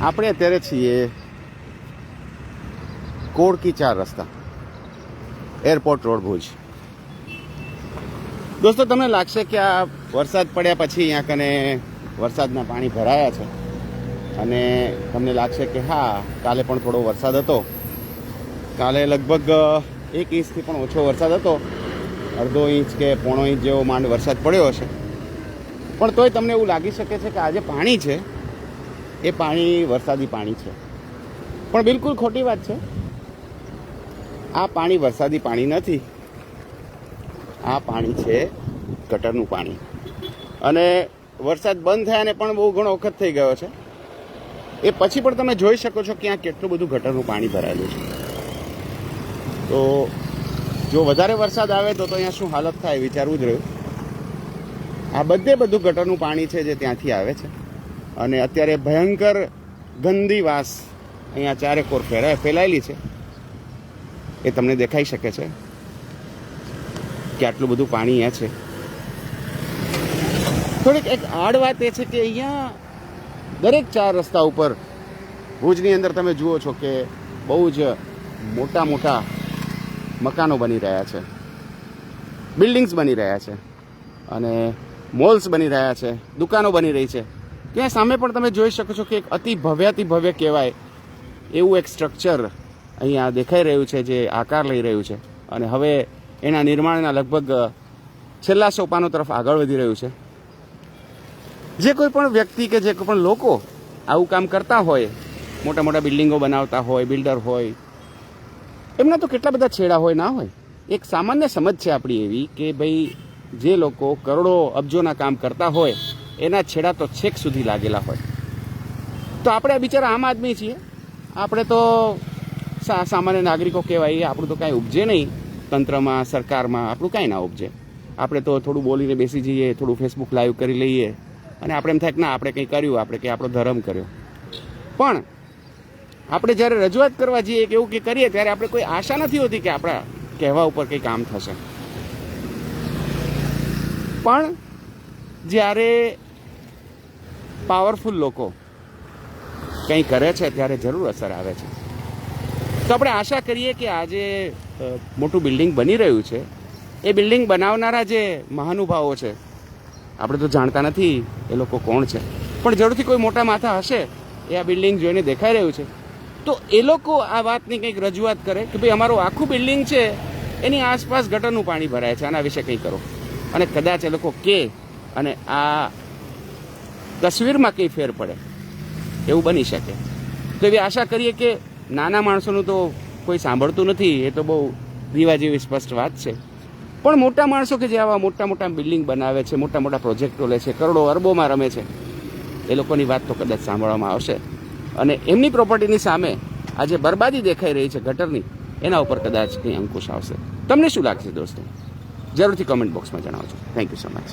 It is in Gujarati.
આપણે અત્યારે છીએ કોડકી 4 રસ્તા, એરપોર્ટ રોડ, ભુજ. દોસ્તો, તમને લાગશે કે આ વરસાદ પડ્યા પછી અહીંયા કને વરસાદના પાણી ભરાયા છે અને તમને લાગશે કે હા, કાલે પણ થોડો વરસાદ હતો. કાલે લગભગ 1 ઇંચથી પણ ઓછો વરસાદ હતો, અડધો ઇંચ કે પોણો ઇંચ જેવો માંડ વરસાદ પડ્યો હશે. પણ તોય તમને એવું લાગી શકે છે કે આ જે પાણી છે એ પાણી વરસાદી પાણી છે. પણ બિલકુલ ખોટી વાત છે. આ પાણી વરસાદી પાણી નથી, આ પાણી છે ગટરનું પાણી. અને વરસાદ બંધ થયાને પણ બહુ ઘણો વખત થઈ ગયો છે. એ પછી પણ તમે જોઈ શકો છો કે આ કેટલું બધું ગટરનું પાણી ભરાયેલું છે. તો જો વધારે વરસાદ આવે તો અહીંયા શું હાલત થાય વિચારવું જ રહ્યું. આ બધું ગટરનું પાણી છે જે ત્યાંથી આવે છે અને અત્યારે ભયંકર ગંદી વાસ અહીંયા ચારેકોર ફેલાયેલી છે. એ તમને દેખાઈ શકે છે કે આટલું બધું પાણી અહીંયા છે. થોડીક એક આડ વાત એ છે કે અહીંયા દરેક 4 રસ્તા ઉપર ભુજની અંદર તમે જુઓ છો કે બહુ જ મોટા મોટા મકાનો બની રહ્યા છે, બિલ્ડિંગ્સ બની રહ્યા છે અને મોલ્સ બની રહ્યા છે, દુકાનો બની રહી છે. ત્યાં સામે પણ તમે જોઈ શકો છો કે એક અતિ ભવ્ય કહેવાય એવું એક સ્ટ્રક્ચર અહીંયા દેખાઈ રહ્યું છે જે આકાર લઈ રહ્યું છે અને હવે એના નિર્માણના લગભગ છેલ્લા સોપાનો તરફ આગળ વધી રહ્યું છે. જે કોઈ પણ વ્યક્તિ કે જે કોઈ પણ લોકો આવું કામ કરતા હોય, મોટા મોટા બિલ્ડિંગો બનાવતા હોય, બિલ્ડર હોય, એમના તો કેટલા બધા છેડા હોય ના હોય. એક સામાન્ય સમજ છે આપણી એવી કે ભાઈ જે લોકો કરોડો અબજોના કામ કરતા હોય એના છેડા તો છેક સુધી લાગેલા હોય. તો આપણે બિચારા આમ આદમી છીએ, આપણે તો સામાન્ય નાગરિકો કહેવાય. આપણું તો કાંઈ ઉપજે નહીં તંત્રમાં, સરકારમાં આપણું કાંઈ ના ઉપજે. આપણે તો થોડું બોલીને બેસી જઈએ, થોડું ફેસબુક લાઈવ કરી લઈએ અને આપણે એમ થાય કે ના, આપણે કંઈ કર્યું, આપણે કંઈ આપણો ધર્મ કર્યો. પણ આપણે જ્યારે રજૂઆત કરવા જઈએ કે એવું કંઈ કરીએ ત્યારે આપણે કોઈ આશા નથી હોતી કે આપણા કહેવા ઉપર કંઈ કામ થશે. પણ જ્યારે પાવરફુલ લોકો કંઈ કરે છે ત્યારે જરૂર અસર આવે છે. તો આપણે આશા કરીએ કે આ જે મોટું બિલ્ડિંગ બની રહ્યું છે એ બિલ્ડિંગ બનાવનારા જે મહાનુભાવો છે, આપણે તો જાણતા નથી એ લોકો કોણ છે, પણ જરૂરથી કોઈ મોટા માથા હશે, એ આ બિલ્ડિંગ જોઈને દેખાઈ રહ્યું છે. તો એ લોકો આ વાતની કંઈક રજૂઆત કરે કે ભાઈ અમારું આખું બિલ્ડિંગ છે એની આસપાસ ગટરનું પાણી ભરાય છે, આના વિશે કંઈ કરો. અને કદાચ એ લોકો કહે અને આ તસવીરમાં કંઈ ફેર પડે, એવું બની શકે. તો એવી આશા કરીએ કે નાના માણસોનું તો કોઈ સાંભળતું નથી, એ તો બહુ દીવા જેવી સ્પષ્ટ વાત છે. પણ મોટા માણસો કે જે આવા મોટા મોટા બિલ્ડિંગ બનાવે છે, મોટા મોટા પ્રોજેક્ટો લે છે, કરોડો અરબોમાં રમે છે, એ લોકોની વાત તો કદાચ સાંભળવામાં આવશે અને એમની પ્રોપર્ટીની સામે આ જે બરબાદી દેખાઈ રહી છે ગટરની, એના ઉપર કદાચ કંઈ અંકુશ આવશે. તમને શું લાગશે દોસ્તો? જરૂરથી કમેન્ટ બોક્સમાં જણાવજો. Thank you so much.